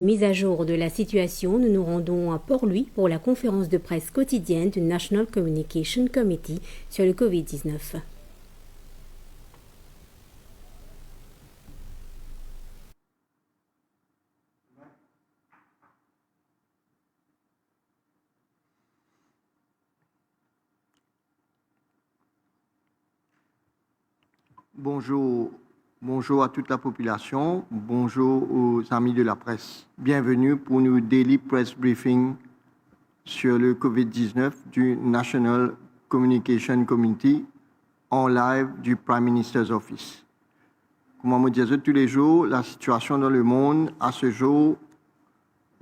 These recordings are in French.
Mise à jour de la situation, nous nous rendons à Port-Louis pour la conférence de presse quotidienne du National Communication Committee sur le Covid-19. Bonjour à toute la population, bonjour aux amis de la presse. Bienvenue pour nos daily press briefing sur le COVID-19 du National Communication Committee en live du Prime Minister's Office. Comme on me disait tous les jours, la situation dans le monde à ce jour,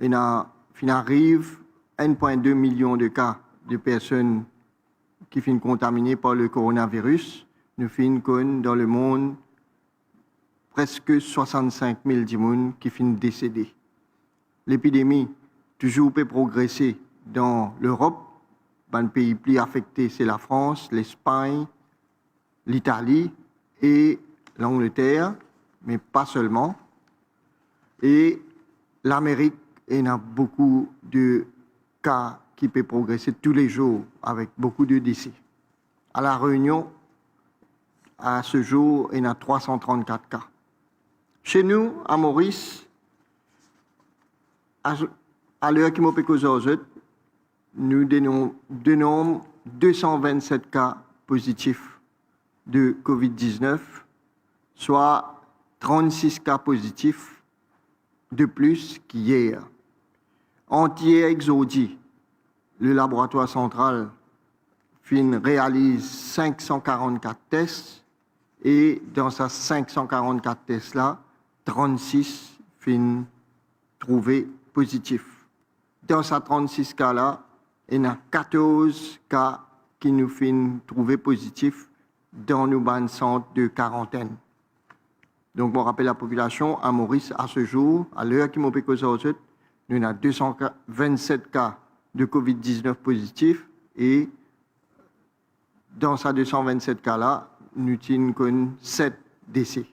il arrive 1,2 million de cas de personnes qui finissent contaminées par le coronavirus. Nous finissons dans le monde presque 65 000 personnes qui finissent décédées. L'épidémie toujours peut progresser dans l'Europe. Un pays plus affecté, c'est la France, l'Espagne, l'Italie et l'Angleterre, mais pas seulement. Et l'Amérique, il y a beaucoup de cas qui peuvent progresser tous les jours avec beaucoup de décès. À La Réunion, à ce jour, il y a 334 cas. Chez nous, à Maurice, à l'heure qui m'a nous dénombrons 227 cas positifs de COVID-19, soit 36 cas positifs de plus qu'hier. Entier exaudi, le laboratoire central réalise 544 tests et dans ces 544 tests-là, 36 fin trouvés positifs. Dans ces 36 cas-là, il y a 14 cas qui nous fin trouvés positifs dans nos centres de quarantaine. Donc, je rappelle la population, à Maurice, à ce jour, à l'heure qui m'a fait aujourd'hui, nous avons 227 cas de COVID-19 positifs et dans ces 227 cas-là, nous avons 7 décès.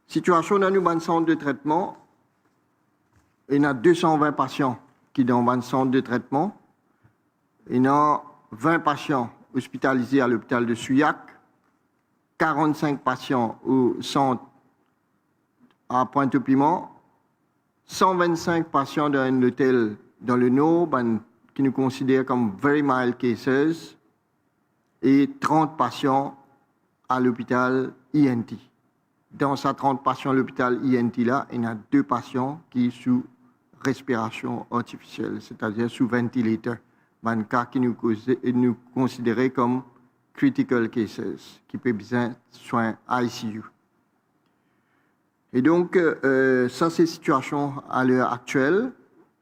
Situation dans nos centres de traitement, il y a 220 patients qui sont dans le centre de traitement. Il y a 20 patients hospitalisés à l'hôpital de Souillac, 45 patients au centre à Pointe-au-Piment, 125 patients dans un hôtel dans le Nord, qui nous considèrent comme very mild cases, et 30 patients à l'hôpital INT. Dans ces 30 patients à l'hôpital INT-là, il y a 2 patients qui sont sous respiration artificielle, c'est-à-dire sous ventilateur. Un cas qui nous considérés comme critical cases, qui peut besoin de soins ICU. Et donc, ça c'est la situation à l'heure actuelle.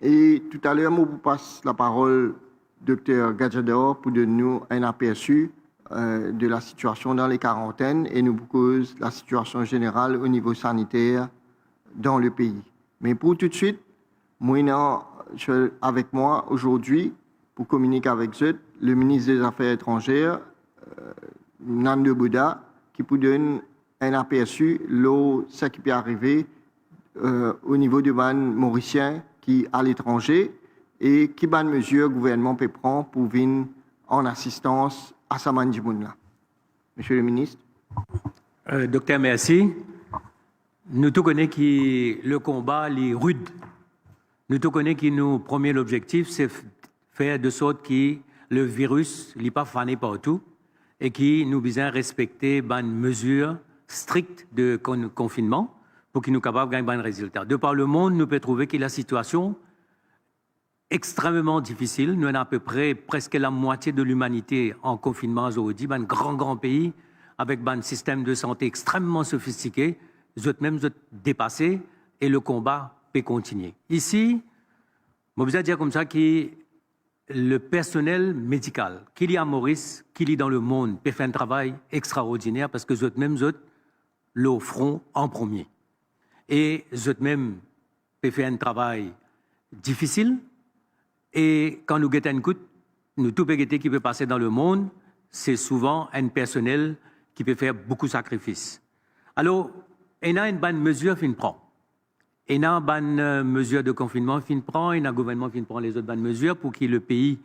Et tout à l'heure, je vous passe la parole Dr Gadjador pour donner nous un aperçu de la situation dans les quarantaines et nous cause la situation générale au niveau sanitaire dans le pays. Mais pour tout de suite, moi, avec moi aujourd'hui pour communiquer avec vous, le ministre des Affaires étrangères, Nando Bouddha, qui peut donner un aperçu de ce qui peut arriver au niveau du ban mauricien qui à l'étranger et qui ban mesures le gouvernement peut prendre pour venir en assistance à sa mandimoun-là. Monsieur le ministre. Docteur, merci. Nous tous connaissons que le combat est rude. Nous tous connaissons que notre premier objectif, c'est faire de sorte que le virus n'est pas fané partout et que nous devons respecter les mesures strictes de confinement pour que nous soyons capables de gagner un résultat. De par le monde, nous pouvons trouver que la situation est extrêmement difficile. Nous avons à peu près presque la moitié de l'humanité en confinement aujourd'hui, un grand pays avec un système de santé extrêmement sophistiqué. Vous êtes même dépassés et le combat peut continuer. Ici, je vous dire comme ça que le personnel médical qu'il y a à Maurice, qu'il y a dans le monde, peut faire un travail extraordinaire parce que vous êtes même le front en premier. Et vous êtes même peut faire un travail difficile. Et quand nous guettons un coup, nous tout qui peut passer dans le monde, c'est souvent un personnel qui peut faire beaucoup de sacrifices. Alors, il y a une bonne mesure qu'on prend. Et il y a une mesure de confinement qui prend, et il y a un gouvernement qui prend les autres bonnes mesures pour que le pays,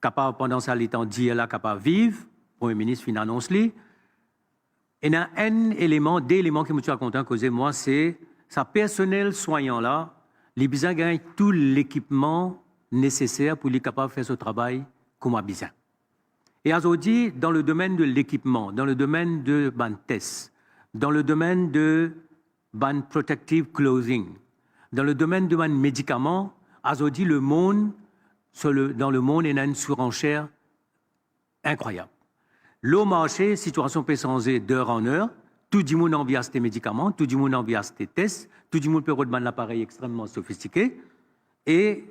capable pendant ça, les temps d'hier là, capable de vivre. Le Premier ministre fin annonce lui. Et il y a un élément, des éléments qui me sont content de causer moi, c'est sa personnel soignant là, les besoins gagnent tout l'équipement nécessaire pour les capable de faire ce travail comme a besoin. Et aujourd'hui, dans le domaine de l'équipement, dans le domaine de ban tests, dans le domaine de ban protective clothing, dans le domaine de ban médicaments, aujourd'hui, le monde, dans le monde, il y a une surenchère incroyable. Le marché, situation peut changer d'heure en heure. Tout le monde envie ces médicaments, tout le monde envie ces tests, tout le monde peut avoir un appareil extrêmement sophistiqué. Et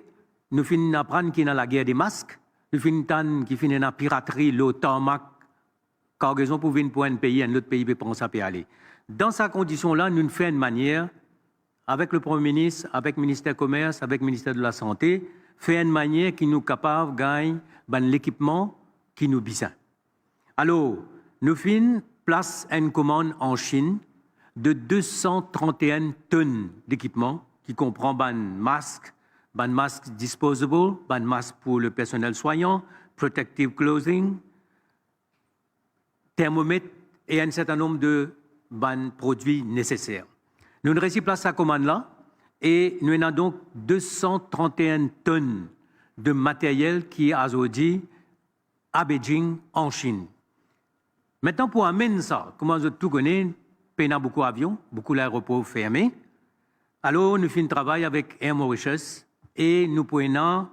nous finissons d'apprendre qu'il y a la guerre des masques, nous finissons qu'il y a la piraterie, le tarmac, cargaison pour venir pour un pays, un autre pays peut penser à aller. Dans ces conditions-là, nous faisons une manière, avec le Premier ministre, avec le ministère du Commerce, avec le ministère de la Santé, faire une manière qui nous capable de gagner l'équipement qui nous besoin. Alors, nous faisons place à une commande en Chine de 231 tonnes d'équipement qui comprend ban masque disposable, ban masque pour le personnel soignant, protective clothing, thermomètre et un certain nombre de produits nécessaires. Nous avons réussi place à la commande là et nous avons donc 231 tonnes de matériel qui est aujourd'hui à Beijing, en Chine. Maintenant, pour amener ça, comme vous tout connaissez, il y a beaucoup d'avions, beaucoup d'aéroports fermés. Alors, nous faisons un travail avec Air Mauritius et nous prenons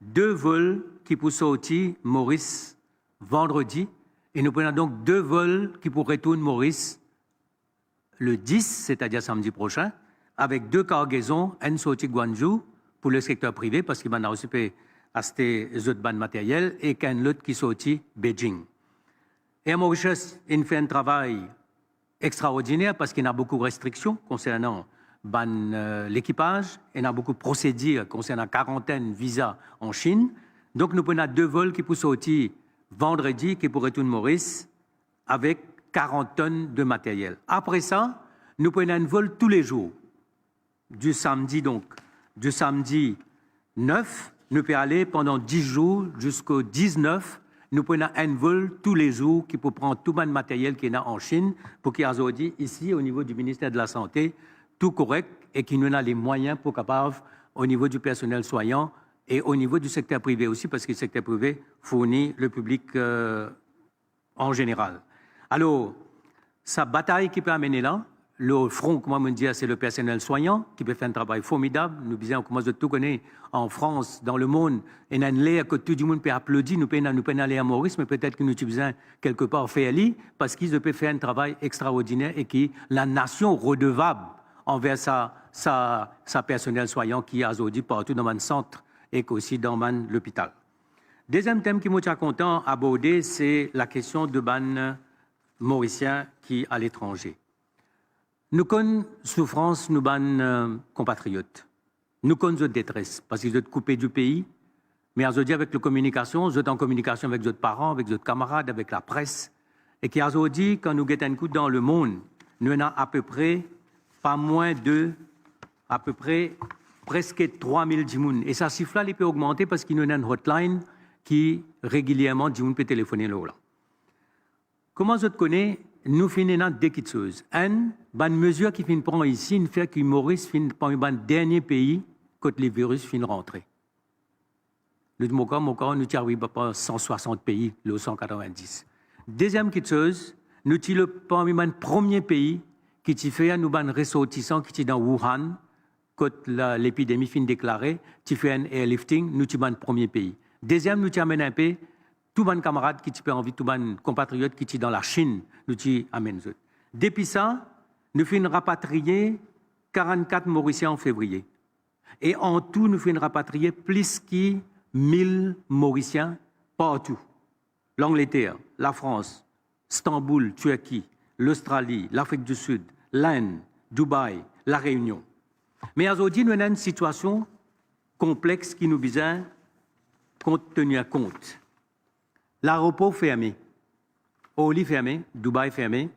2 vols qui pour sortir Maurice vendredi et nous prenons donc 2 vols qui pour retourner Maurice le 10, c'est-à-dire samedi prochain, avec 2 cargaisons, une sortie Guangzhou pour le secteur privé parce qu'il va aussi acheter les autres matériels et qu'un autre qui sortit Beijing. Air Mauritius fait un travail extraordinaire parce qu'il y a beaucoup de restrictions concernant l'équipage, il y a beaucoup de procédures concernant quarantaine, visa en Chine. Donc nous prenons 2 vols qui peuvent sortir vendredi, qui pourraient retourner Maurice, avec 40 tonnes de matériel. Après ça, nous prenons un vol tous les jours. Du samedi 9, nous pouvons aller pendant 10 jours jusqu'au 19. Nous prenons un vol tous les jours qui peut prendre tout le matériel qui est en Chine pour qu'il y ait aujourd'hui, ici, au niveau du ministère de la Santé, tout correct et qu'il nous a les moyens pour capable, au niveau du personnel soignant et au niveau du secteur privé aussi, parce que le secteur privé fournit le public en général. Alors, sa bataille qui peut amener là, le front, comment on dit, c'est le personnel soignant qui peut faire un travail formidable. Nous disons, comment je tout connais en France, dans le monde, et dans l'air que tout le monde peut applaudir, nous pouvons aller à Maurice, mais peut-être que nous utilisons quelque part faire lui, parce qu'ils peuvent faire un travail extraordinaire et que la nation redevable envers sa personnel soignant qui est aujourd'hui partout dans mon centre et aussi dans mon l'hôpital. Deuxième thème qui m'a content d'aborder, c'est la question de ban mauricien qui est à l'étranger. Nous connaissons souffrance, nous ban compatriotes. Nous connaissons détresse parce qu'ils sont coupés du pays. Mais aujourd'hui, avec la communication, vous êtes en communication avec vos parents, avec vos camarades, avec la presse. Et qu'aujourd'hui, quand nous guettons un coup dans le monde, nous avons à peu près, pas moins de, à peu près, presque 3000 djimoun. Et ça, chiffre-là, il peut augmenter parce qu'il y a une hotline qui, régulièrement, djimoun peut téléphoner là. Comment je te connais? Nous finissons deux petites choses. Une mesure qui finit prendre ici, une fait que Maurice finit par un dernier pays quand les virus finissent rentrer. Nous nous arrivons pas 160 pays, le 190. Deuxième petite chose, nous sommes parmi le premier pays qui fait nous ban ressortissants qui est dans Wuhan, quand l'épidémie finit déclarée, qui fait un airlifting, nous sommes le premier pays. Deuxième, nous amène un peu tous les camarades qui ont envie, tous les compatriotes qui sont dans la Chine, nous amènent. Depuis ça, nous faisons rapatrier 44 Mauriciens en février. Et en tout, nous faisons rapatrier plus que 1000 Mauriciens partout. L'Angleterre, la France, Istanbul, Turquie, l'Australie, l'Afrique du Sud, l'Inde, Dubaï, la Réunion. Mais aujourd'hui, nous avons une situation complexe qui nous besoin tenir compte. L'aéroport fermé, Orly fermé, Dubaï fermé,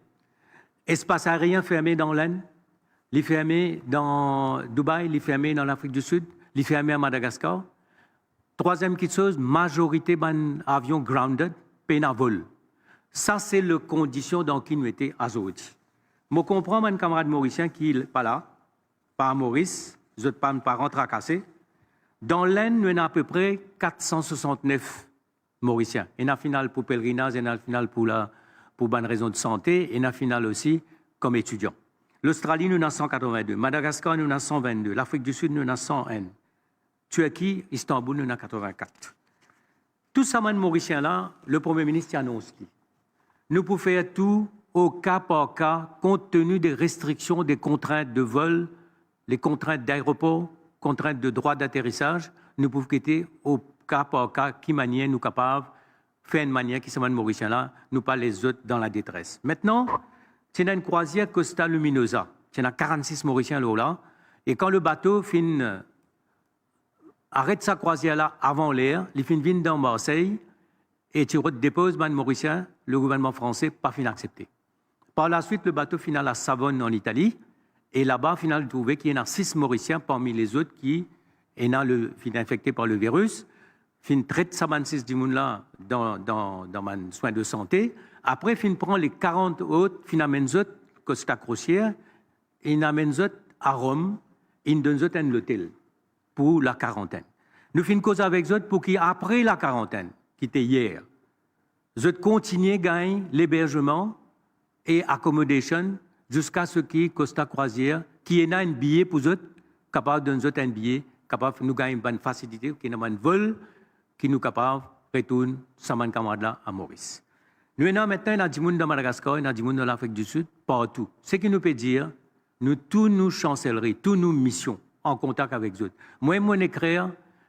espace aérien fermé dans l'Inde, il fermé dans Dubaï, il fermé dans l'Afrique du Sud, il fermé à Madagascar. Troisième chose, majorité d'avions grounded, peine à vol. Ça, c'est les conditions dans qui nous étions à Zodi. Je comprends mon camarade mauricien qui n'est pas là, pas à Maurice, je ne pas rentrer à casser. Dans l'Inde, nous avons à peu près 469 Mauriciens. Il y a un final pour pèlerinage, il y a un final pour bonne raison de santé, et il y a un final aussi comme étudiant. L'Australie, nous en avons 182. Madagascar, nous en avons 122. L'Afrique du Sud, nous en avons 101. Turquie, Istanbul, nous en avons 84. Tout ça, man Mauricien-là, le Premier ministre annonce qui. Nous pouvons faire tout au cas par cas, compte tenu des restrictions, des contraintes de vol, les contraintes d'aéroport, contraintes de droit d'atterrissage. Nous pouvons quitter au cas par cas, qui manière nous capables, faire une manière qui man Mauricien-là, nous pas les autres dans la détresse. Maintenant, c'est une croisière Costa Luminosa. Il y a 46 Mauriciens là. Et quand le bateau arrête sa croisière-là avant l'air, il vient dans Marseille et tu déposes man Mauricien, le gouvernement français pas fin accepté. Par la suite, le bateau final à Savone en Italie. Et là-bas, final, trouvé qu'il y en a 6 Mauriciens parmi les autres qui sont infectés par le virus. Fin traite ça 6 du monde là dans mon soin de santé. Après, fin prend les 40 autres, fin amène autres Costa Crocière, et il amène autres à Rome, il donne autres à l'hôtel pour la quarantaine. Nous fin cause avec eux pour qu'après la quarantaine, qui était hier, eux continuent à gagner l'hébergement et accommodation jusqu'à ce que Costa Croisière, qui ait un billet pour eux, capable de nous donner un billet, capable de nous gagner une bonne facilité, qui ait un vol, qui nous capable de retourner sans mon camarade là à Maurice. Nous avons maintenant du monde dans Madagascar, il y a du monde dans l'Afrique du Sud, partout. Ce qui nous peut dire, nous, tous nos chancelleries, toutes nos missions en contact avec eux. Moi, je écris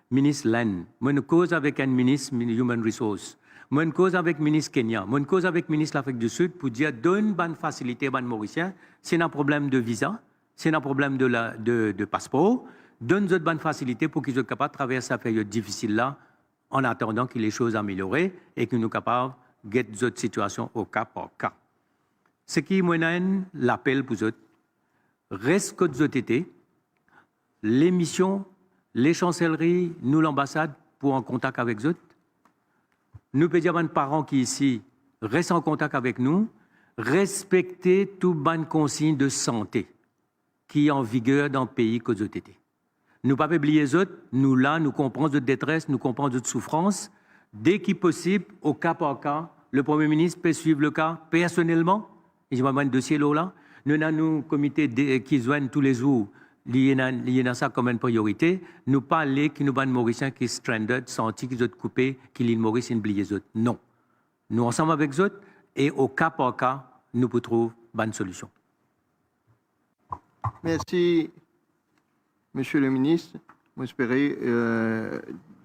ministre Land, je cause avec un ministre Human Resources, je cause avec le ministre Kenya, je cause avec le ministre de l'Afrique du Sud pour dire donne une bonne facilité aux Mauriciens. C'est un problème de visa, c'est un problème de passeport, donne une bonne facilité pour qu'ils soient capables de traverser cette période difficile-là en attendant que les choses améliorent et que nous soyons capables de get cette situation au cas par cas. Ce qui est l'appel pour eux, reste que vous été, les missions, les chancelleries, nous l'ambassade pour en contact avec eux. Nous pouvons dire aux parents qui ici restent en contact avec nous, respecter toutes les consignes de santé qui sont en vigueur dans le pays que vous été. Nous ne pouvons pas oublier les autres, nous là, nous comprenons de détresse, nous comprenons de souffrance. Dès qu'il est possible, au cas par cas, le Premier ministre peut suivre le cas personnellement. Et je vais un dossier là. Nous avons un comité qui se joignent tous les jours, lié à ça comme une priorité. Nous parlons qui nous avons Mauriciens qui sont stranded, sentis qu'ils sont coupés, qui l'île Maurice et oublié les autres. Non. Nous ensemble avec les autres et au cas par cas, nous pouvons trouver une bonne solution. Merci, Monsieur le ministre. J'espère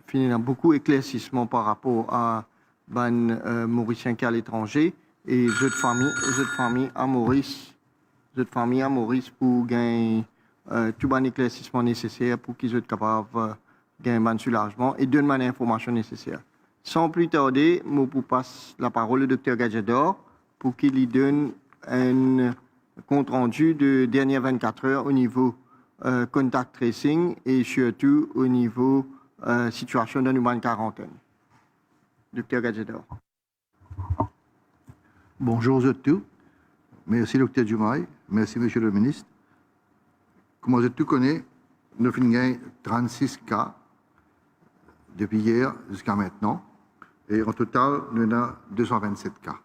finir dans beaucoup d'éclaircissements par rapport à les Mauriciens qui sont à l'étranger et les familles à Maurice, pour gagner tout les éclaircissement nécessaire pour qu'ils soient capables de gagner un soulagement et donner l'information nécessaire. Sans plus tarder, je vous passe la parole au Dr Gadjedor pour qu'il lui donne un compte rendu de dernières 24 heures au niveau contact tracing et surtout au niveau situation de la quarantaine. Dr Gadjedor. Bonjour à tous. Merci Dr Diomaye. Merci Monsieur le ministre. Comme vous connaissez, nous avons 36 cas depuis hier jusqu'à maintenant. Et en total, nous avons 227 cas.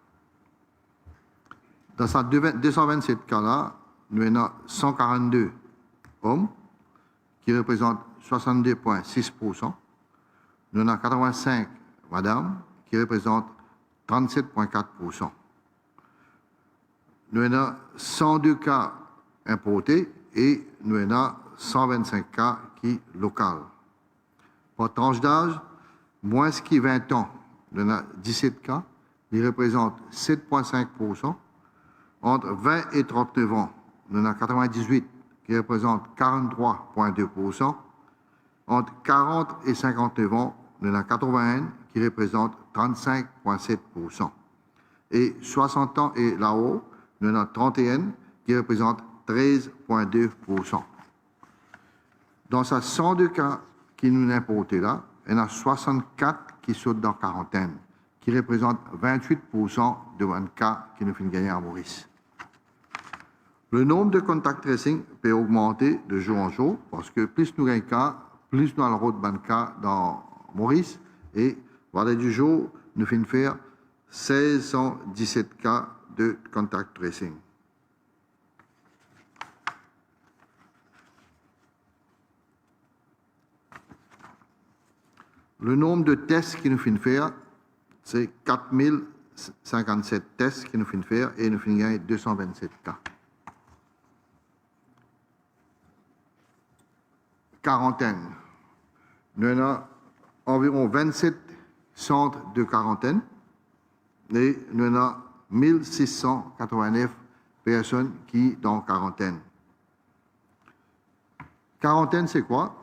Dans ces 227 cas-là, nous avons 142 hommes qui représentent 62,6%. Nous avons 85 madames qui représentent 37,4%. Nous avons 102 cas importés et nous avons 125 cas qui locaux. Pour tranche d'âge, moins de 20 ans, nous avons 17 cas, qui représentent 7,5%. Entre 20 et 39 ans, nous avons 98 qui représentent 43,2%. Entre 40 et 59 ans, nous avons 81 qui représentent 35,7%. Et 60 ans et là-haut, nous avons 31 qui représentent 13,2%. Dans ces 102 cas qui nous importés là, il y en a 64 qui sautent dans quarantaine, qui représentent 28% de 20 cas qui nous font gagner à Maurice. Le nombre de contact tracing peut augmenter de jour en jour parce que plus nous gagnons cas, plus nous allons de cas dans Maurice et voilà du jour, nous finissons faire 1617 cas de contact tracing. Le nombre de tests qui nous finissent faire, c'est 4057 tests qui nous finissent faire et nous finissons gagner 227 cas. Quarantaine. Nous avons environ 27 centres de quarantaine et nous avons 1689 personnes qui sont en quarantaine. Quarantaine, c'est quoi?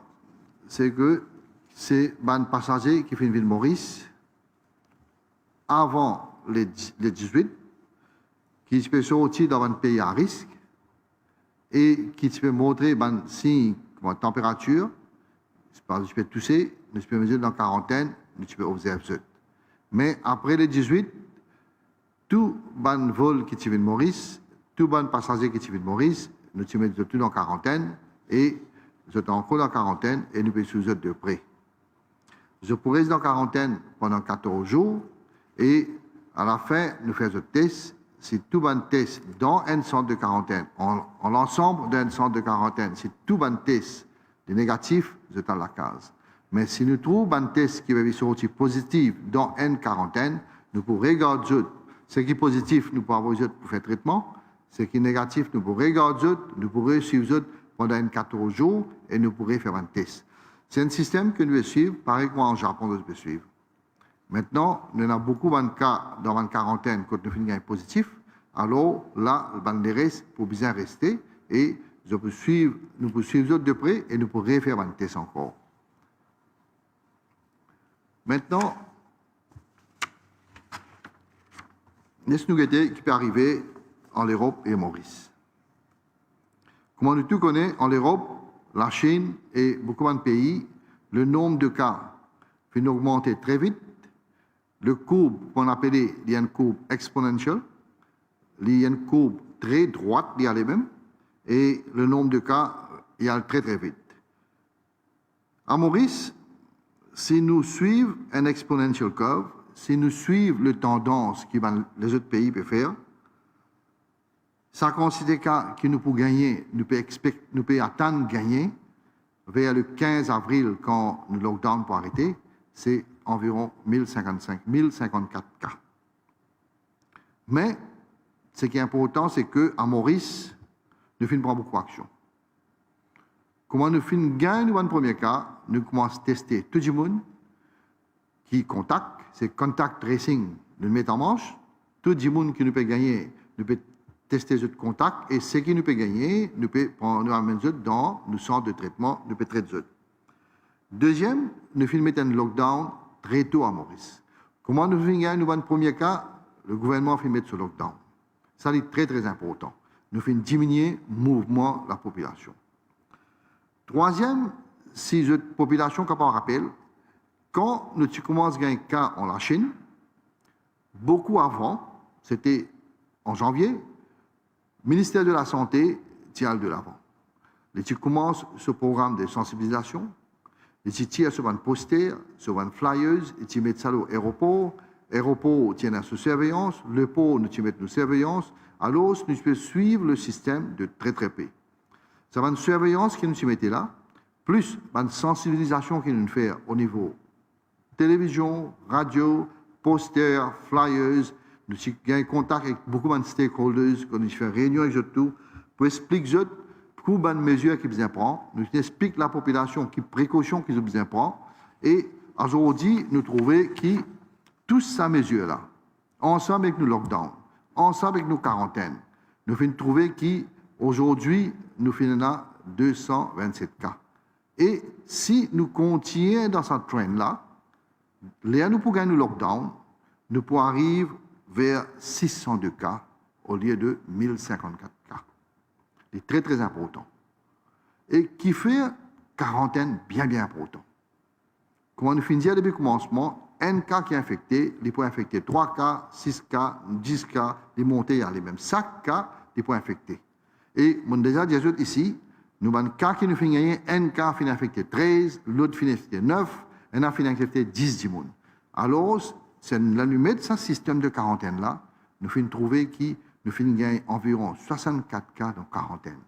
C'est que c'est un passager qui fait une ville Maurice avant les 18, qui peut sortir dans un pays à risque et qui peut montrer un signe comme température, tu peux tousser, tu peux mesurer dans la quarantaine, tu peux observer. Mais après les 18, tout bon vol qui est Maurice, tout bon passager qui est Maurice, nous te mettons tout en quarantaine et nous sommes encore en quarantaine et nous pouvons suivre de près. Je pourrais rester en quarantaine pendant 14 jours et à la fin, nous faisons le test. Si tout bon test dans un centre de quarantaine, en l'ensemble d'un centre de quarantaine, si tout bon test est négatif, vous êtes dans la case. Mais si nous trouvons un test qui va sortir positif dans une quarantaine, nous pourrons regarder ce qui est positif, nous pourrons avoir pour faire traitement. Ce qui est négatif, nous pourrons regarder, nous pourrons suivre pendant 14 jours et nous pourrons faire un test. C'est un système que nous devons suivre, pareil comme en Japon, nous devons suivre. Maintenant, nous avons beaucoup de cas dans une quarantaine quand nous finissons positif. Alors là, le reste pour bien rester et nous pouvons suivre de près et nous pourrons faire un test encore. Maintenant, laisse-nous guetter qui peut arriver en Europe et Maurice. Comme nous tous connaissons, en Europe, la Chine et beaucoup de pays, le nombre de cas fait augmenter très vite. Le courbe qu'on appelait une courbe exponentielle, une courbe très droite, il y a les mêmes, et le nombre de cas, il y a très très vite. À Maurice, si nous suivons un exponential curve, si nous suivons la tendance que les autres pays peuvent faire, ça considère que nous pouvons gagner, nous pouvons attendre gagner vers le 15 avril quand le lockdown peut arrêter, c'est environ 1054 cas. Mais ce qui est important, c'est qu'à Maurice, nous faisons beaucoup d'action. Comment nous faisons gagner le premier cas, nous commençons à tester tout le monde qui contacte, c'est contact tracing, nous le mettons en marche. Tout le monde qui nous peut gagner, nous peut tester ce contact et ce qui nous peut gagner, nous peut prendre un mesure dans le centre de traitement, nous peut traiter. Deuxième, nous faisons mettre un lockdown très tôt à Maurice. Comment nous faisons gagner le premier cas, le gouvernement fait mettre ce lockdown. Ça c'est très très important. Nous faisons diminuer le mouvement de la population. Troisième, si la population, comme on rappelle, quand nous commençons à gagner un cas en la Chine, beaucoup avant, c'était en janvier, le ministère de la Santé tient de l'avant. Tu commences ce programme de sensibilisation, et tu tires sur un poster, sur un flyers, et tu mets ça à l'aéroport. L'aéroport tient à sous surveillance, le port nous tient sous surveillance. Alors, nous pouvons suivre le système de très très près. Ça va une surveillance qui nous mettait là, plus une sensibilisation qui nous fait au niveau télévision, radio, poster, flyers. Nous avons contact avec beaucoup de stakeholders, nous faisons réunion avec eux tout, pour expliquer beaucoup de mesures qu'ils besoin prendre. Nous expliquons la population qui précautions qu'ils ont besoin prendre. Et aujourd'hui, nous trouvons que toutes ces mesures-là, ensemble avec nos lockdowns, ensemble avec nos quarantaines, nous faisons trouver qu'aujourd'hui, nous faisons 227 cas. Et si nous continuons dans cette trend-là, là, nous pouvons gagner le lockdown, nous pouvons arriver vers 602 cas au lieu de 1054 cas. C'est très, très important. Et qui fait quarantaine bien, bien important. Comment nous finissons depuis le commencement, un cas qui est infecté, il peut infecter 3 cas, 6 cas, 10 cas, les montées à les mêmes 5 cas, il peut infecter. Et mon déjà dit ici, nous avons un cas qui nous finit, un cas finit infecté 13, l'autre finit infecté 9, un a finit infecté 10 d'immunes. Alors, c'est là, nous mettons ce système de quarantaine là, nous finissons trouver qui nous finissons gagner environ 64 cas de quarantaine.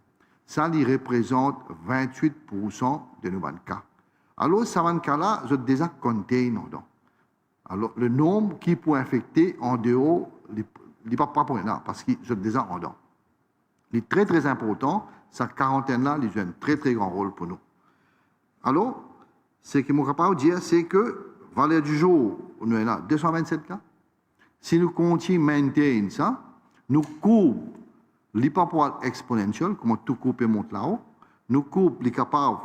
Ça, il représente 28% de nos cas. Alors, ces cas-là, je déjà compté dedans. Alors, le nombre qui peut infecter en dehors, il n'est pas pour rien, parce que je déjà en dedans. Il est très, très important. Cette quarantaine-là, il joue un très, très grand rôle pour nous. Alors, ce que je suis capable de dire, c'est que, valeur du jour, nous avons 227 cas. Si nous continuons à maintenir ça, nous coupons l'hyperpoids exponentiel, comme tout coupe et monte là-haut. Nous coupons les capables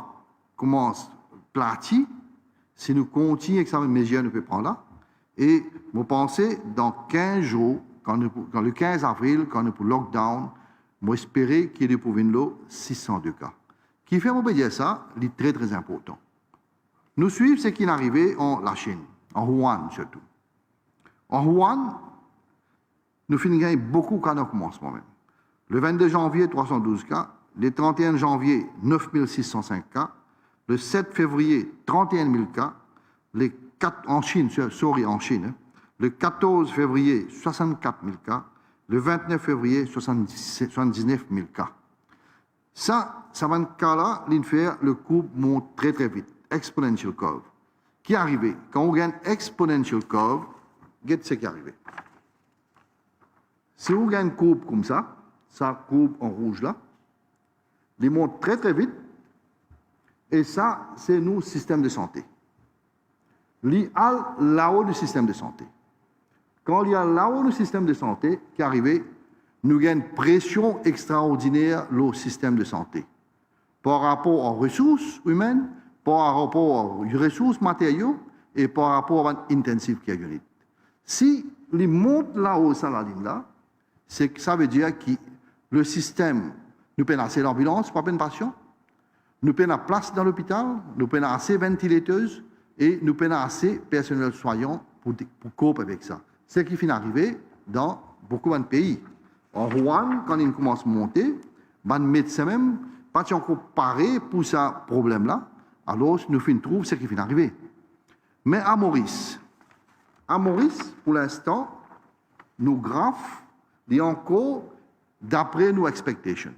commence platir. Si nous continuons avec ça, mesures nous pouvons prendre là. Et vous pensez, dans 15 jours, quand le 15 avril, quand nous pour lockdown, moi espérer qu'il y ait pour venir 602 cas. Qui fait, on peut dire ça, c'est très très important. Nous suivons ce qui est arrivé en la Chine, en Wuhan surtout. En Wuhan, nous finissons beaucoup de cas dans le commencement même. Le 22 janvier, 312 cas. Le 31 janvier, 9605 cas. Le 7 février, 31 000 cas. En Chine, en Chine. Hein. Le 14 février, 64 000 cas. Le 29 février, 79 000 cas. Ça va cas-là, le coût monte très très vite. Exponential curve. Qui est arrivé? Quand on gagne exponential curve, regardez ce qui est arrivé. Si on gagne une courbe comme ça courbe en rouge là, il monte très très vite. Et ça, c'est nous, système de santé. Il y a là-haut du système de santé. Quand il y a là-haut du système de santé qui est arrivé, nous gagnons une pression extraordinaire le système de santé. Par rapport aux ressources humaines, par rapport aux ressources matérielles et par rapport à l'intensive care unit. Si il monte là-haut, ça la ligne là, ça veut dire que le système, nous payons assez l'ambulance pour un patient, nous payons la place dans l'hôpital, nous payons assez ventilateuses et nous payons assez personnel soignant pour coper avec ça. C'est ce qui finit d'arriver dans beaucoup de pays. En Wuhan, quand il commence à monter, les médecins même, pas encore parés pour ce problème-là, alors nous trouvons ce qui finit d'arriver. Mais à Maurice, pour l'instant, nos graphes, il y a encore d'après nos expectations.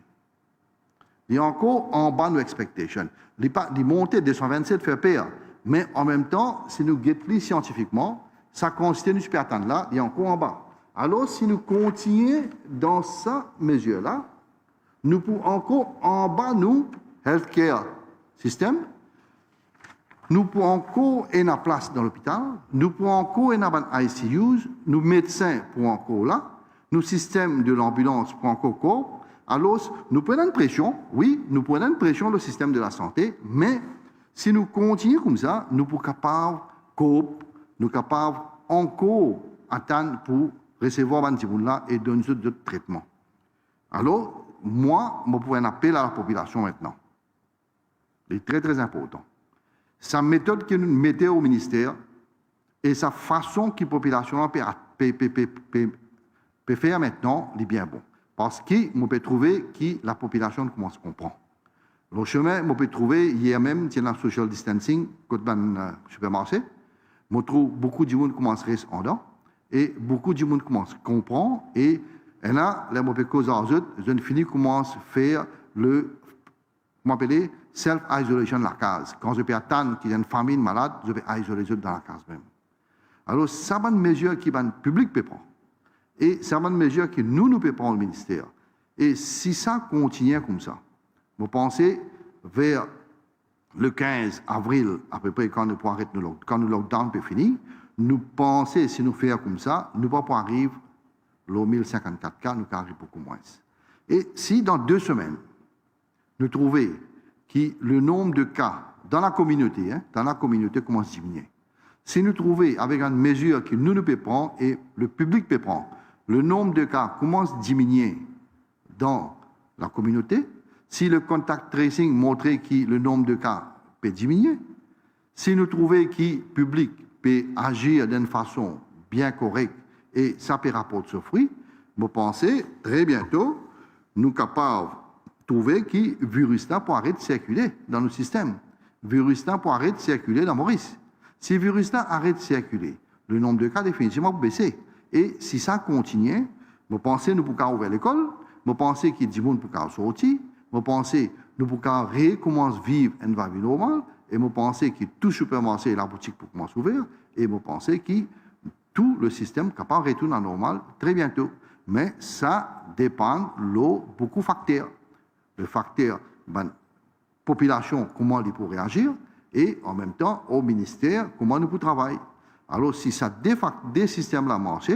Il y a encore en bas de nos expectations. Les montées de 227 fait peur. Mais en même temps, si nous guettons scientifiquement, ça consiste nous super attendre là, il y a encore en bas. Alors, si nous continuons dans cette mesure-là, nous pouvons encore en bas, nous, healthcare system, nous pouvons encore avoir une place dans l'hôpital, nous pouvons encore avoir ICUs, nos médecins pour encore là, nos systèmes de l'ambulance pour encore. Alors, nous prenons une pression, oui, nous prenons une pression sur le système de la santé, mais si nous continuons comme ça, nous sommes capables nous sommes capables encore attendre pour recevoir un petit là et donner d'autres traitements. Alors, moi, je pourrais un appel à la population maintenant. C'est très, très important. Sa méthode que nous mettons au ministère et sa façon que la population peut faire maintenant, est bien bon. Parce qu'on peut trouver que la population commence à comprendre. Le chemin, on peut trouver, hier même, il y a un social distancing, quand on va au supermarché, on trouve beaucoup de monde commence à rester en dedans, et beaucoup de monde commence à comprendre, et là, on peut causer aux autres, je finis commence à faire le, comment appeler, self-isolation de la case. Quand je peux attendre qu'il y ait une famille malade, je vais isoler les autres dans la case même. Alors, ça va une mesure que le public peut prendre. Et ça va une mesure que nous pouvons prendre au ministère. Et si ça continue comme ça, vous pensez vers le 15 avril, à peu près quand le lockdown peut finir, nous pensons, si nous faisons comme ça, nous ne pouvons pas arriver aux 1054 cas, nous arrivons beaucoup moins. Et si dans 2 semaines, nous trouvons que le nombre de cas dans la communauté commence à diminuer, si nous trouvons avec une mesure que nous pouvons prendre et le public peut prendre, le nombre de cas commence à diminuer dans la communauté, si le contact tracing montrait que le nombre de cas peut diminuer, si nous trouvons que le public peut agir d'une façon bien correcte et ça peut rapporter ce fruit, je pense très bientôt, nous sommes capables de trouver que le virus là pour arrêter de circuler dans nos systèmes. Le virus là pour arrêter de circuler dans Maurice. Si le virus là arrête de circuler, le nombre de cas définitivement va baisser. Et si ça continue, je pense que nous pouvons ouvrir l'école, je pense que du monde peut sortir, je pense que nous pouvons recommencer à vivre une vie normale, et je pense que tout supermarché et la boutique pour commencer à ouvrir, et je pense que tout le système est capable de retourner à normal très bientôt. Mais ça dépend de beaucoup de facteurs. Le facteur, population, comment ils peuvent réagir, et en même temps, au ministère, comment nous pouvons travailler. Alors, si ça des systèmes-là marchent,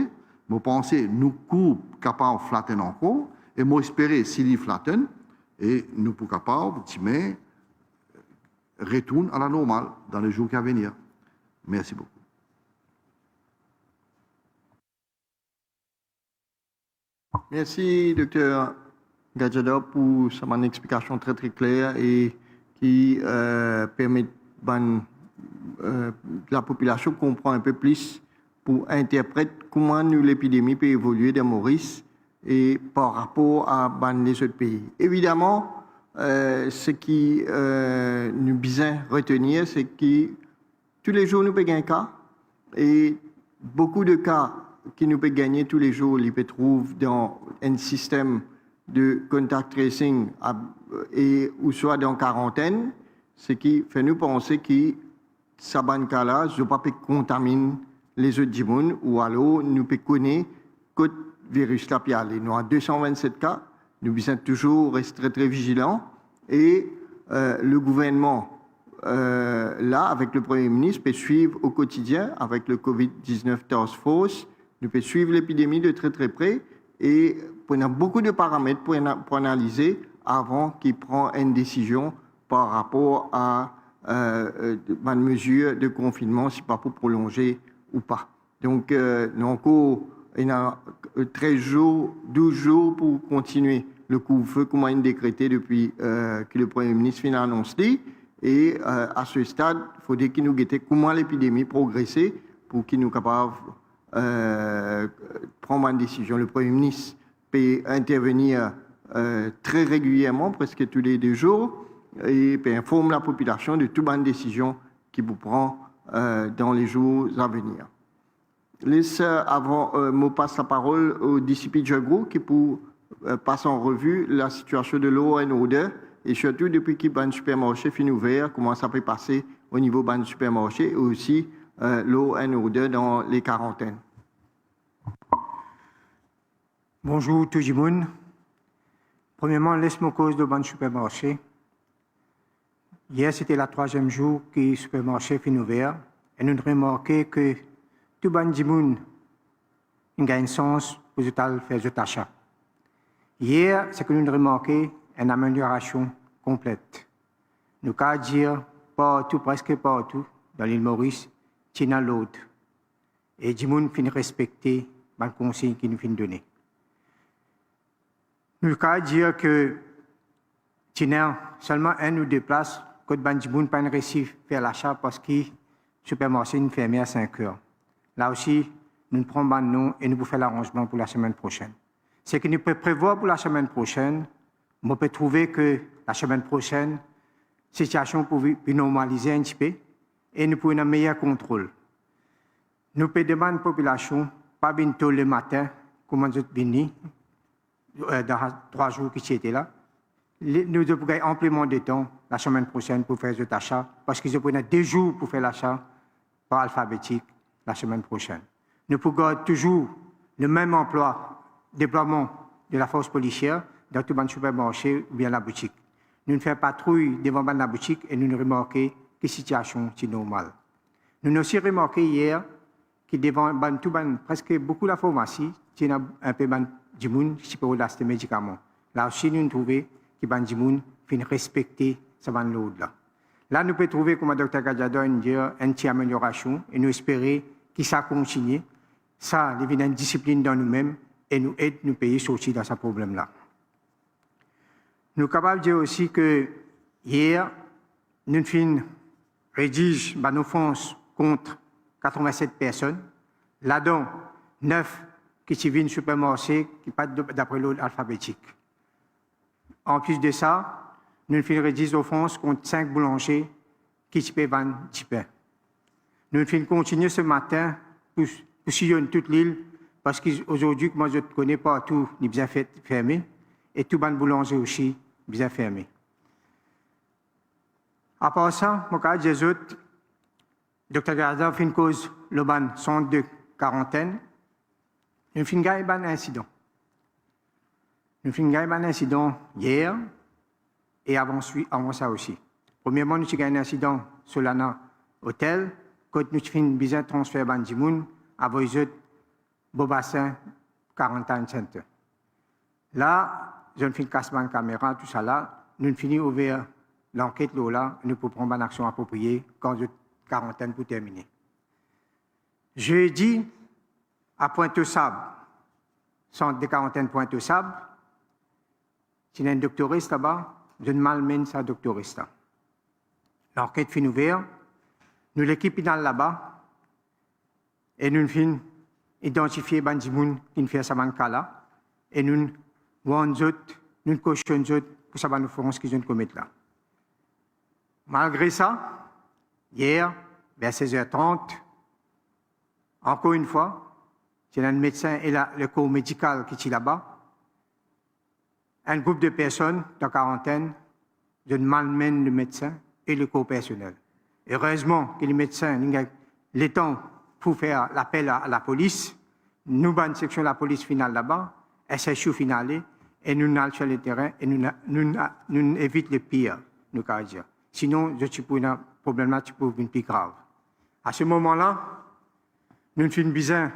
je pense que nous sommes capables de flatter encore, et moi, espérer s'ils y flattent, et nous sommes capables de retourner à la normale dans les jours qui vont venir. Merci beaucoup. Merci, Dr. Gadjada, pour cette explication très très claire et qui permet la population de comprendre un peu plus pour interpréter comment l'épidémie peut évoluer dans Maurice et par rapport à les autres pays. Évidemment, ce qui nous besoin retenir, c'est que tous les jours nous pouvons gagner un cas et beaucoup de cas qui nous peut gagner tous les jours, ils peuvent trouver dans un système de contact tracing et ou soit dans quarantaine, ce qui fait nous penser que ça ban cas-là, je ne pas contaminer les autres gens ou alors nous peut connaître que virus là puis aller. Nous avons 227 cas, nous devons toujours rester très très vigilants et le gouvernement là avec le Premier ministre peut suivre au quotidien avec le COVID-19 Task Force. Nous pouvons suivre l'épidémie de très très près et on a beaucoup de paramètres pour analyser avant qu'il prenne une décision par rapport à une mesure de confinement, si pas pour prolonger ou pas. Donc, il y a 13 jours, 12 jours pour continuer le couvre-feu comment il est décrété depuis que le Premier ministre a annoncé. Et à ce stade, il faudrait qu'il nous guette comment l'épidémie progresse pour qu'il nous capable prendre une décision. Le Premier ministre peut intervenir très régulièrement, presque tous les 2 jours, et peut informer la population de toute bonne décision qu'il vous prend dans les jours à venir. Avant, je passe la parole au DCP Djagou qui pour passer en revue la situation de l'eau en odeur et surtout depuis que le supermarché finit ouvert, comment ça peut passer au niveau du supermarché et aussi l'eau en odeur dans les quarantaines. Bonjour tout le monde. Premièrement, laisse-moi cause de ban supermarché. Hier, c'était le 3e jour que le supermarché finit ouvert et nous avons remarqué que tout le monde a un sens pour faire des achats. Hier, c'est que nous avons remarqué une amélioration complète. Nous pouvons dire partout, presque partout, dans l'île Maurice, il y a l'autre. Et tout le monde finit respecter les consignes qu'il nous finit donner. Nous pouvons dire que il y a seulement 1 ou 2 places que les gens ne peuvent pas réussir à faire l'achat parce que le supermarché est fermé à 5 heures. Là aussi, nous prenons le nom et nous pouvons faire l'arrangement pour la semaine prochaine. Ce que nous pouvons prévoir pour la semaine prochaine, on peut trouver que la semaine prochaine, la situation peut normaliser un petit peu et nous pouvons avoir un meilleur contrôle. Nous pouvons demander à la population, pas bientôt le matin, comme nous venons, dans 3 jours qui étaient là. Nous devons amplement de temps la semaine prochaine pour faire cet achat, parce qu'ils ont 2 jours pour faire l'achat par alphabétique la semaine prochaine. Nous pouvons toujours le même déploiement de la force policière dans tout le supermarché ou bien la boutique. Nous ne faisons patrouille devant la boutique et nous ne remarquons que la situation est normale. Nous avons aussi remarqué hier que devant presque beaucoup de la pharmacie, il y a un peu de monde qui peut acheter des médicaments. Là aussi, nous trouvons que les gens finissent respecter ce là. Là, nous pouvons trouver, comme le Dr. Gadjada a dit, une petite amélioration et nous espérons que ça continue. Ça devient une discipline dans nous-mêmes et nous aide nous payer sortir dans ce problème-là. Nous sommes capables de dire aussi que hier, nous avons rédigé nos offenses contre 87 personnes. Là-dedans, 9 qui viennent supermarché, qui pas d'après l'ordre alphabétique. En plus de ça, nous avons rédigé des offenses contre 5 boulangers qui peuvent vendre du pain. Nous avons continué ce matin pour sillonner toute l'île parce qu'aujourd'hui, moi je ne connais pas tout, ni bien fermé, et tout le boulanger aussi bien fermé. À part ça, mon cas, Jésus, Dr. Gaza fait une cause, le ban centre de quarantaine. Nous avons fait un incident. Nous avons fait un incident hier et avant ça aussi. Premièrement, nous avons eu un incident sur l'hôtel, quand nous avons fait un besoin de transfert de Bandimoun à Boisot, Bobassin, Quarantaine Center. Là, je fait un cassement de caméra, tout ça là. Nous avons fini ouvert l'enquête là, nous pouvons prendre une action appropriée quand je quarantaine pour terminer. Jeudi, à Pointe-aux-Sables, centre de quarantaine Pointe-aux-Sables, il y a un doctoriste là-bas, je malmène sa doctoriste. L'enquête finit ouverte, nous l'équipe là-bas, et nous finissons identifier Bandimoun qui fait ça là, et nous nous cochons pour ça nous ferons ce qu'ils ont commis là. Malgré ça, hier, vers 16h30, encore une fois, il y a un médecin et le corps médical qui est là-bas. Un groupe de personnes en quarantaine, je malmène le médecin et le corps personnel. Heureusement que les médecins ont le temps pour faire l'appel à la police. Nous avons une section de la police finale là-bas, SHU finale, et nous allons sur le terrain et nous évitons le pire, nous allons dire. Sinon, je suis pour un problème là, tu peux être plus grave. À ce moment-là, nous faisons besoin,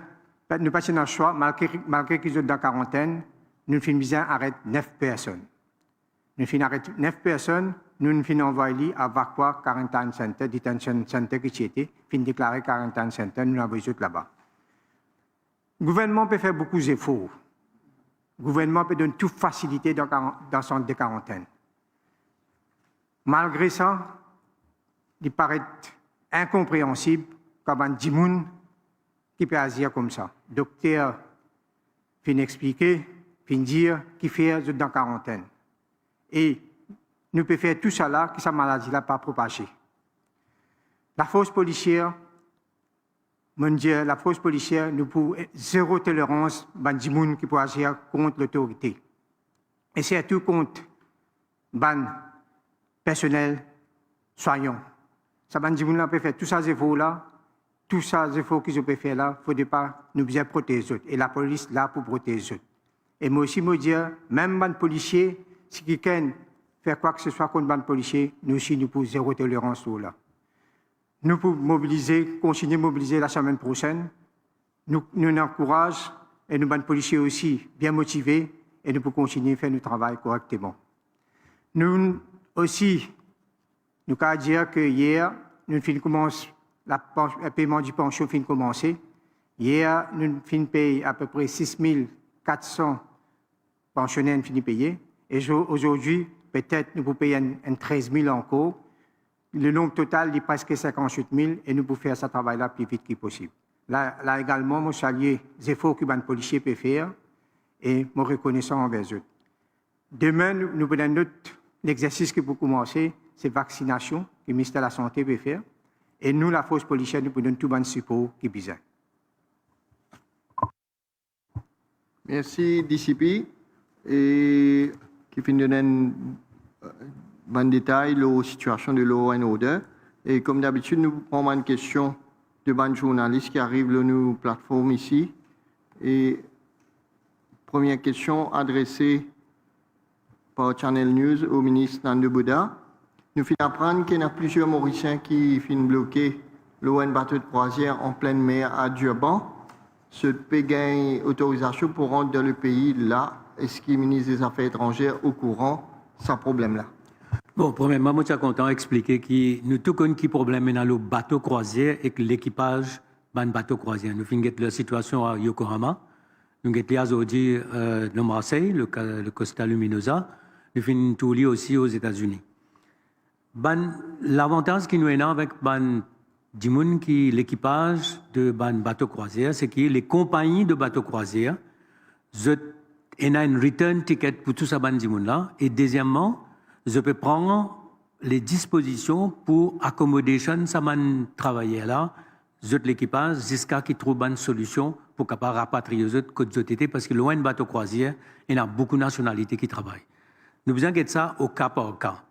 nous passons dans le choix, malgré qu'ils sont dans la quarantaine, nous faisons besoin d'arrêter 9 personnes. Nous faisons arrêter 9 personnes, nous faisons envoyer à Vakwa Quarantine Center, Detention Center qui était, nous déclarer Quarantine Center, nous l'avons envoyé là-bas. Le gouvernement peut faire beaucoup d'efforts. Le gouvernement peut donner toute facilité dans le centre de quarantaine. Malgré ça, il paraît incompréhensible comme un dimoun qui peut agir comme ça. Le docteur vient expliquer, vient dire qu'il fait dans la quarantaine. Et nous pouvons faire tout ça là, que sa maladie n'a pas propagé. La force policière, nous pouvons zéro tolérance à dimoun qui peut agir contre l'autorité. Et surtout contre ban personnel, soignant. Ça va dire peut faire tous ces efforts là, tous ces efforts qu'ils peuvent faire là, il ne faut pas nous bien protéger. Et la police là pour protéger. Et moi aussi, me dire, même les policiers, si quelqu'un fait quoi que ce soit contre les policiers, nous aussi, nous pouvons zéro tolérance là. Nous pouvons mobiliser, continuer à mobiliser la semaine prochaine. Nous encourageons et nous, les policiers aussi, bien motivés, et nous pouvons continuer à faire notre travail correctement. Nous aussi, nous pouvons dire que hier, nous commençons le paiement du pension fin commencé. Hier, nous fin payé à peu près 6 400 pensionnaires fini payés. Et aujourd'hui, peut-être nous pouvons payer 13 000 encore. Le nombre total est presque 58 000 et nous pouvons faire ce travail-là le plus vite que possible. Là également, je salue les efforts que les policiers peuvent faire et je reconnaissant envers eux. Demain, nous avons un autre exercice qui peut commencer, c'est la vaccination que le ministère de la Santé peut faire. Et nous, la force policière, nous pouvons donner tout le support qui est besoin. Merci, DCP. Et qui finit de donner un détail de la situation de law and order. Et comme d'habitude, nous prenons une question de ban journalistes qui arrivent sur nos plateformes ici. Et première question adressée par Channel News au ministre Nando Bouda. Nous finissons apprendre qu'il y a plusieurs Mauriciens qui finissent bloquer l'eau bateau de croisière en pleine mer à Durban. Ce peut gagner autorisation pour rentrer dans le pays là. Est-ce que le ministre des Affaires étrangères au courant de ce problème-là? Bon, premièrement, je suis content d'expliquer que nous tous connaissons le problème dans le bateau croisière et que l'équipage de bateau croisière. Nous avons la situation à Yokohama, nous avons aujourd'hui dans Marseille, le Costa Luminosa, nous finissons tout aussi aux États-Unis. L'avantage qui nous est avec l'équipage de bateau croisière, c'est que les compagnies de bateaux croisière, ont un return ticket pour tout ça là. Et deuxièmement, je peux prendre les dispositions pour accommodation ça travailler là, l'équipage jusqu'à qu'ils trouvent une solution pour capable rapatrier eux côte été parce que loin de bateau croisière, il y a beaucoup de nationalités qui travaillent. Nous besoin de ça au cas par cas.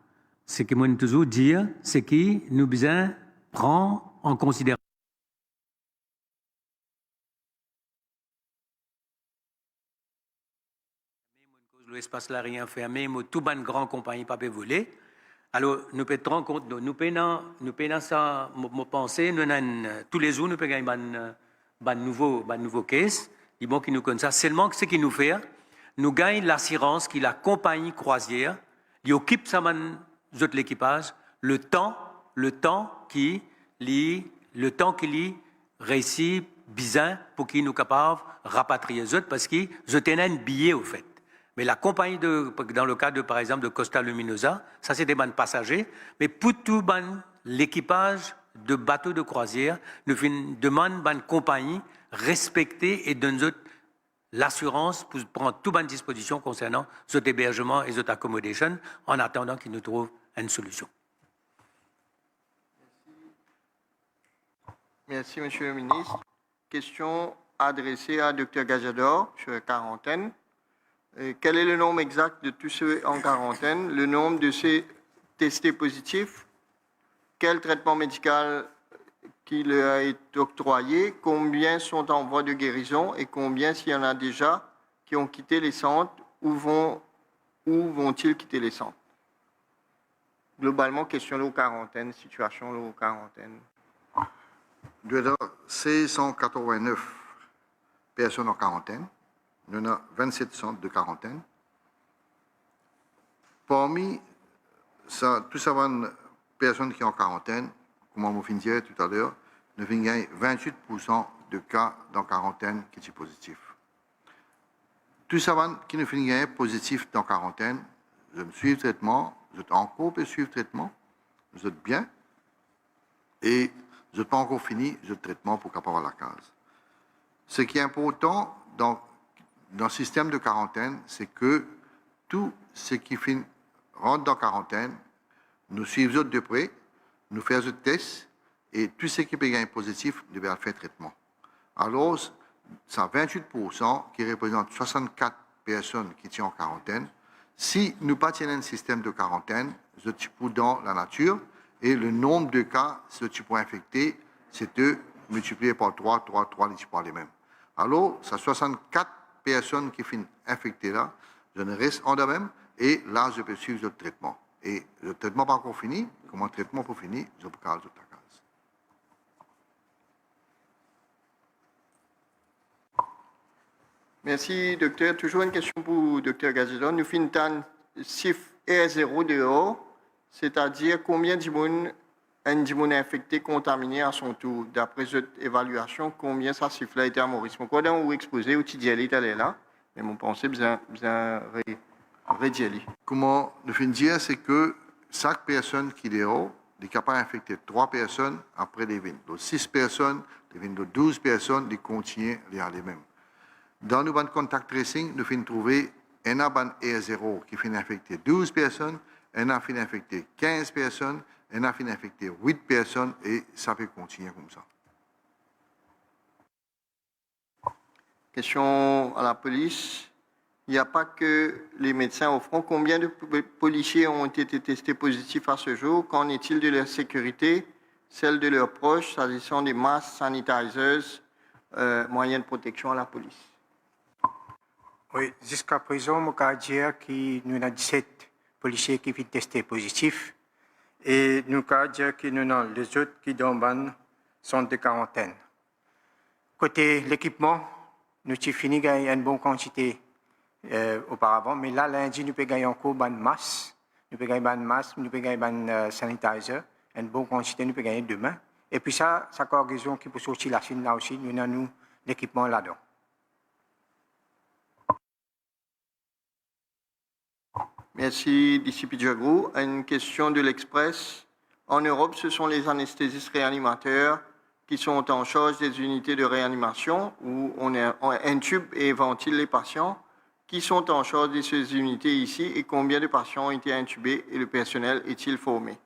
Ce que moi toujours dire, c'est que nous besoin prendre en considération l'espace là rien fermé, mais tout ban grand compagnie pas peut voler. Alors nous peut rendre compte, nous payons ça, me penser, nous tous les jours nous peut gagner ban nouveau case, ils bon qui nous connaissent ça. Seulement ce qui nous fait, nous gagnons l'assurance qui la compagnie croisière, il occupe ça l'équipage, le temps qui réussit bien pour qu'il nous capable rapatrier eux parce qu'ils ont un billet au fait. Mais la compagnie dans le cas de par exemple de Costa Luminosa, ça c'est des bandes passagers, mais pour tout l'équipage de bateaux de croisière, nous demande une compagnie respecter et donner l'assurance pour prendre toute bonne disposition concernant cet hébergement et cette accommodation en attendant qu'ils nous trouvent une solution. Merci, Monsieur le Ministre. Question adressée à Dr Gajador sur la quarantaine. Quel est le nombre exact de tous ceux en quarantaine? Le nombre de ces testés positifs? Quel traitement médical qui leur a été octroyé? Combien sont en voie de guérison? Et combien, s'il y en a déjà, qui ont quitté les centres? Où vont-ils quitter les centres? Globalement, question de quarantaine, situation de quarantaine. Nous avons 689 personnes en quarantaine. Nous avons 27 centres de quarantaine. Parmi toutes ces personnes qui sont en quarantaine, comme on vous disait tout à l'heure, nous avons 28% de cas dans quarantaine qui sont positifs. Tous ces qui nous font positifs dans quarantaine, je me suis le traitement, je suis encore pour suivre le traitement, je suis bien, et je n'ai pas encore fini le traitement pour capable la case. Ce qui est important dans le système de quarantaine, c'est que tout ce qui rentre dans quarantaine, nous suivons de près, nous faisons des tests, et tout ce qui peut gagner positif, nous devons faire traitement. Alors, c'est 28% qui représente 64 personnes qui sont en quarantaine. Si nous ne tenons pas un système de quarantaine, je suis dans la nature, et le nombre de cas, ce type infecté, c'est de multiplier par 3, les types les mêmes. Alors, ça 64 personnes qui sont infectées là, je ne reste en de même, et là, je peux suivre le traitement. Et le traitement pas encore fini, comme un traitement pour finir, je peux caler toute la case. Merci, docteur. Toujours une question pour docteur Gazidon. Nous finissons un chiffre R0 dehors, c'est-à-dire combien de gens infectés, contaminés à son tour. D'après cette évaluation, combien ça chiffre-là était à Maurice. Quand on exposé au Tidjali, elle est là, mais mon pensée bien redjeli. Comment nous finissons dire, c'est que chaque personne qui est dehors est capable d'infecter 3 personnes après les 20. Donc 6 personnes, les 20 de 12 personnes, ils continuent à les mêmes. Dans nos bandes contact tracing, nous finissons trouver un bande R0 qui finit infecter 12 personnes, un a fini infecter 15 personnes, un a fini infecter 8 personnes, et ça peut continuer comme ça. Question à la police. Il n'y a pas que les médecins au front. Combien de policiers ont été testés positifs à ce jour? Qu'en est-il de leur sécurité, celle de leurs proches, s'agissant des masques, sanitizers, moyens de protection à la police? Oui, jusqu'à présent, je peux dire que nous avons 17 policiers qui sont testés positifs. Et nous pouvons dire que nous avons les autres qui sont de quarantaine. Côté l'équipement, nous avons fini gagner une bonne quantité auparavant, mais là, lundi, nous pouvons gagner encore une masse. Nous pouvons gagner une masse, nous pouvons gagner un sanitizer, une bonne quantité, nous pouvons gagner demain. Et puis ça, c'est une raison qui peut sortir la Chine là aussi, nous avons l'équipement là-dedans. Merci, Disciple Jagrou. Une question de l'Express. En Europe, ce sont les anesthésistes réanimateurs qui sont en charge des unités de réanimation où on intube et ventile les patients. Qui sont en charge de ces unités ici et combien de patients ont été intubés et le personnel est-il formé?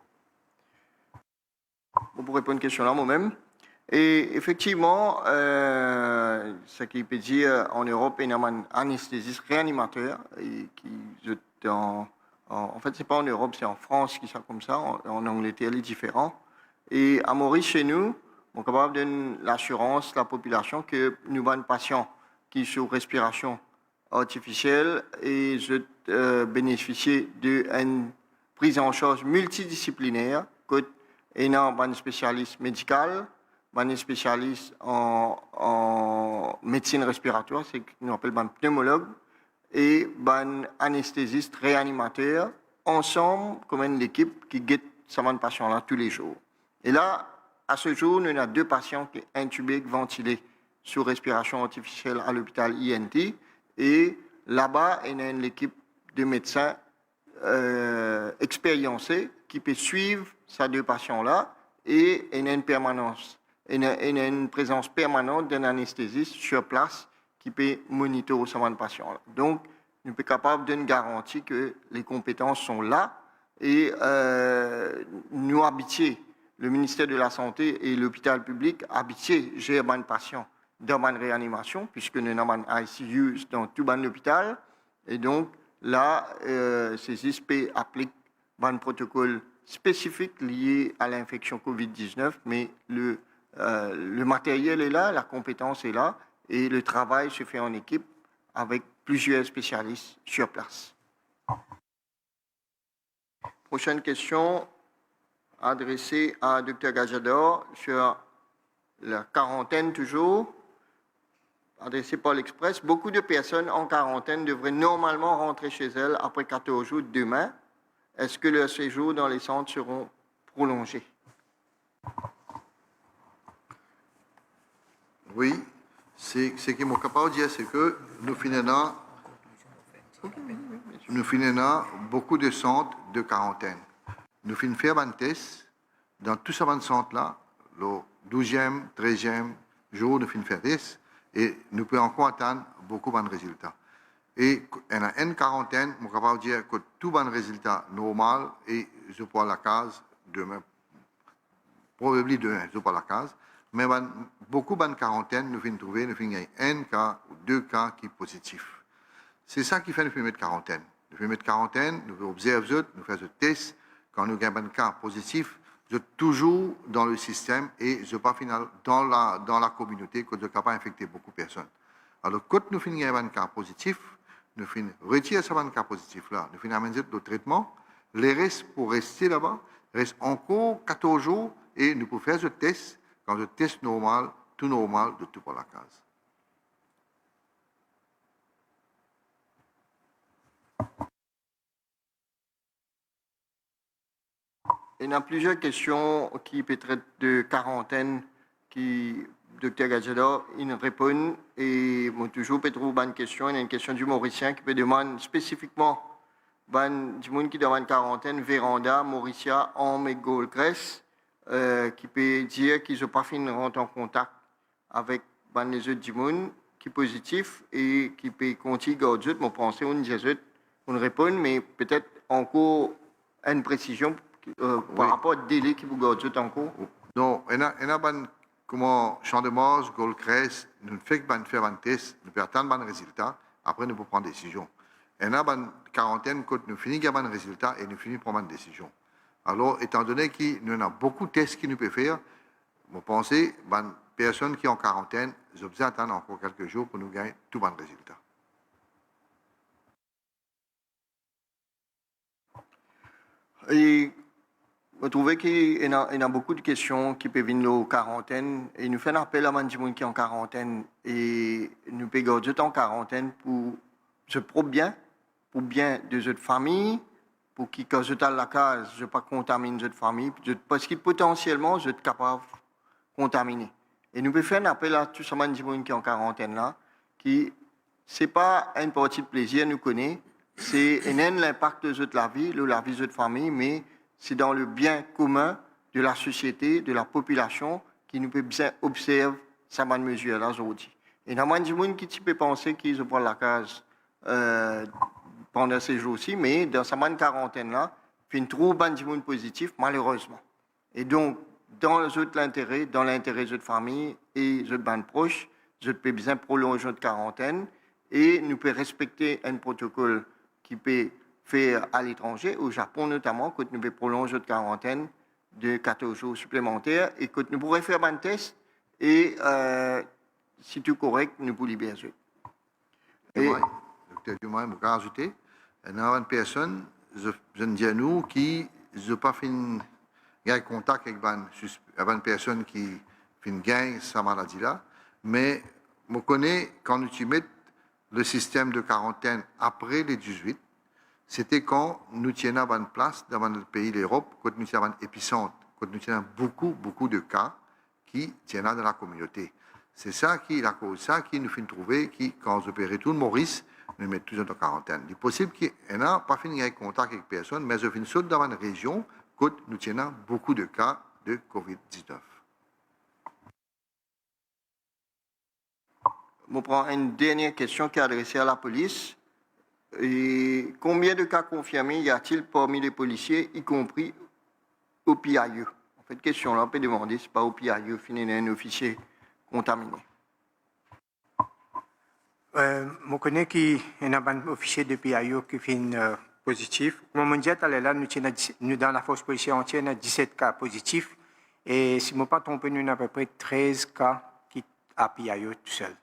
Vous pourrez répondre à une question là moi-même. Et effectivement, ce qui peut dire en Europe, il y a un anesthésiste réanimateur qui en fait, c'est pas en Europe, c'est en France qui sont comme ça. En Angleterre, il est différent. Et à Maurice, chez nous, on est capable de donner l'assurance, la population, que nous avons des patients qui sont sous respiration artificielle et je bénéficier d'une prise en charge multidisciplinaire. Il y a un spécialiste médical, un spécialiste en médecine respiratoire, c'est ce qu'on appelle un pneumologue, et un anesthésiste réanimateur, ensemble, comme une équipe qui guette ces patients-là tous les jours. Et là, à ce jour, nous avons 2 patients qui sont intubés, ventilés sous respiration artificielle à l'hôpital INT. Et là-bas, il y a une équipe de médecins expérimentés qui peut suivre ces 2 patients-là et il y a une permanence. Il y a une présence permanente d'un anesthésiste sur place qui peut monitorer ces patients-là. Donc, nous sommes capables d'une garantie que les compétences sont là et nous habituons, le ministère de la Santé et l'hôpital public habituent gérer les patients dans la réanimation, puisque nous avons un ICU dans tout l'hôpital. Et donc, là, ces ISP appliquent un protocole spécifique lié à l'infection COVID-19, mais le matériel est là, la compétence est là, et le travail se fait en équipe avec plusieurs spécialistes sur place. Prochaine question adressée à Dr Gajador sur la quarantaine toujours. Adressé par l'Express, beaucoup de personnes en quarantaine devraient normalement rentrer chez elles après 14 jours demain. Est-ce que leurs séjours dans les centres seront prolongés? Oui, ce que je suis capable de dire, c'est que nous finissons beaucoup de centres de quarantaine. Nous finissons faire un test dans tous ces centres-là, le 12e, 13e jour, nous finissons faire des tests. Et nous pouvons encore atteindre beaucoup de résultats. Et en une quarantaine, je suis capable de dire que tout bon résultat normal et je prends la case demain, probablement demain, je prends la case. Mais beaucoup de quarantaine, nous finissons trouver, nous finissons un cas ou 2 cas qui sont positifs. C'est ça qui fait nous finissons mettre quarantaine. Nous finissons mettre quarantaine, nous observons, nous faisons des tests. Quand nous avons un cas positif, je suis toujours dans le système et je ne suis pas final dans la communauté que je suis capable d'infecter beaucoup de personnes. Alors, quand nous finissons un cas positif, nous finissons retirer ce cas positif-là, nous finissons amener le traitement, les restes pour rester là-bas, restent encore 14 jours et nous pouvons faire ce test, quand le test normal, tout normal, de tout pour la case. Il y a plusieurs questions qui peuvent être de quarantaine qui Dr Gajador il répond et moi toujours peut trouver une question. Il y a une question du Mauricien qui peut demander spécifiquement du monde qui demande quarantaine Véranda, Mauricia, Homme et Goldcrest qui peut dire qu'ils n'ont pas fini de rentrer en contact avec les autres du monde qui est positif et qui peut continuer garder. Moi pensais on répond mais peut-être encore une précision. Par rapport au délai qui vous garde en cours? Non, il y a comme Champ de Mars, Goldcrest, nous faisons faire un test, nous pouvons attendre un résultat, après nous pouvons prendre une décision. Il y a une quarantaine, quand nous finissons un résultat et nous finissons prendre une décision. Alors, étant donné qu'il y a beaucoup de tests qui nous peuvent faire, je pense que les personnes qui sont en quarantaine, ils ont besoin d'attendre encore quelques jours pour nous gagner tout bon résultat. Et vous trouvez qu'il y a beaucoup de questions qui peuvent venir aux quarantaine et nous faisons appel à des gens qui sont en quarantaine et nous pouvons garder en quarantaine pour se prendre bien, pour bien de notre famille, pour que quand je suis à la case, je ne pas contaminer notre famille, parce que potentiellement, je suis capable de contaminer. Et nous pouvons faire un appel à tous ces gens qui sont en quarantaine là, qui, ce n'est pas une partie de plaisir, nous connaissons, c'est l'impact de la vie, la vie de la famille, mais c'est dans le bien commun de la société, de la population, qui nous peut bien observer cette mesure là aujourd'hui. Et il y a des gens qui peuvent penser qu'ils ont la case pendant ces jours-ci, mais dans cette quarantaine-là, il y a trop de gens positifs, malheureusement. Et donc, dans l'intérêt de la famille et de la proche, je peux bien prolonger notre quarantaine et nous pouvons respecter un protocole qui peut faire à l'étranger, au Japon notamment, quand nous pouvons prolonger notre quarantaine de 14 jours supplémentaires et quand nous pourrons faire un test et si tout est correct, nous pouvons libérer. Docteur Dumois, je vais rajouter, il y a une personne, je dis à nous, qui n'a pas fait contact avec une personne qui fait gain sa maladie-là, mais je connais quand nous mettons le système de quarantaine après les 18, c'était quand nous tenions une place dans le pays d'Europe, quand nous tenions un épicentre, quand nous tenions beaucoup de cas qui tiennent dans la communauté. C'est ça qui la cause, ça qui nous fait trouver, qui, quand on opère tout le Maurice, nous mettons tous en quarantaine. Il est possible qu'il n'y ait pas fini avec contact avec personne, mais je finis saute dans une région où nous tenons beaucoup de cas de COVID-19. Je prends une dernière question qui est adressée à la police. Et combien de cas confirmés y a-t-il parmi les policiers, y compris au PIE? En fait, question-là, on peut demander si pas au PIE, finalement, un officier contaminé. Je connais qu'il y a un officier de PIE qui fait positif. Comme on dit, nous, dans la force policière entière, on a 17 cas positifs. Et si je ne me trompe pas, nous avons à peu près 13 cas qui à PIE tout seul.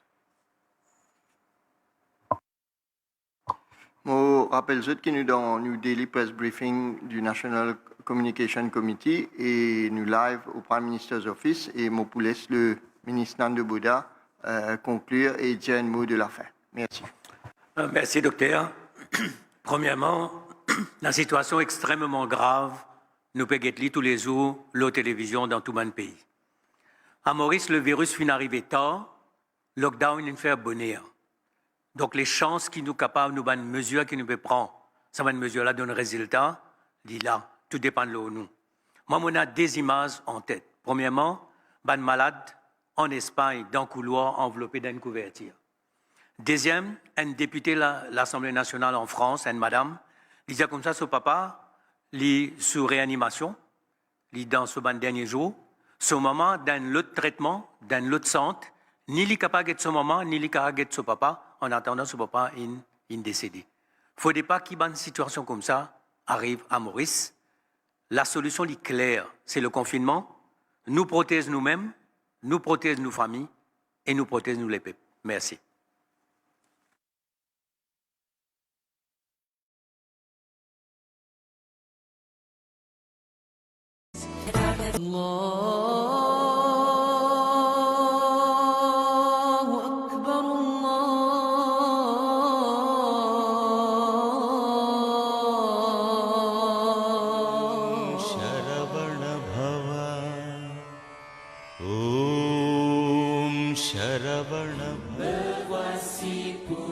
Je rappelle que nous dans le daily press briefing du National Communication Committee et nous live au Prime Minister's Office et je laisse le ministre Nando Bouda conclure et dire un mot de la fin. Merci. Merci, docteur. Premièrement, la situation extrêmement grave, nous pouvons tous les jours, la télévision dans tout le pays. À Maurice, le virus finit d'arriver tard, lockdown il fait bonheur. Donc, les chances qui nous capables, nous avons une mesure qui nous peut prendre, ça va une mesure-là donne résultat, dit là, tout dépend de nous. Moi, on a des images en tête. Premièrement, un malade en Espagne, dans le couloir, enveloppé d'une couverture. Deuxième, un député de l'Assemblée nationale en France, une madame, il disait comme ça, son papa, il est sous réanimation, il est dans ce dernier jour, son maman, dans l'autre traitement, dans l'autre centre, ni il est capable de son maman, ni il est capable de son papa, en attendant ce papa est décédé. Il ne faudrait pas qu'une situation comme ça arrive à Maurice. La solution est claire, c'est le confinement. Nous protéger nous-mêmes, nous protéger nos familles et nous protéger nous les peuples. Merci. Me voici pour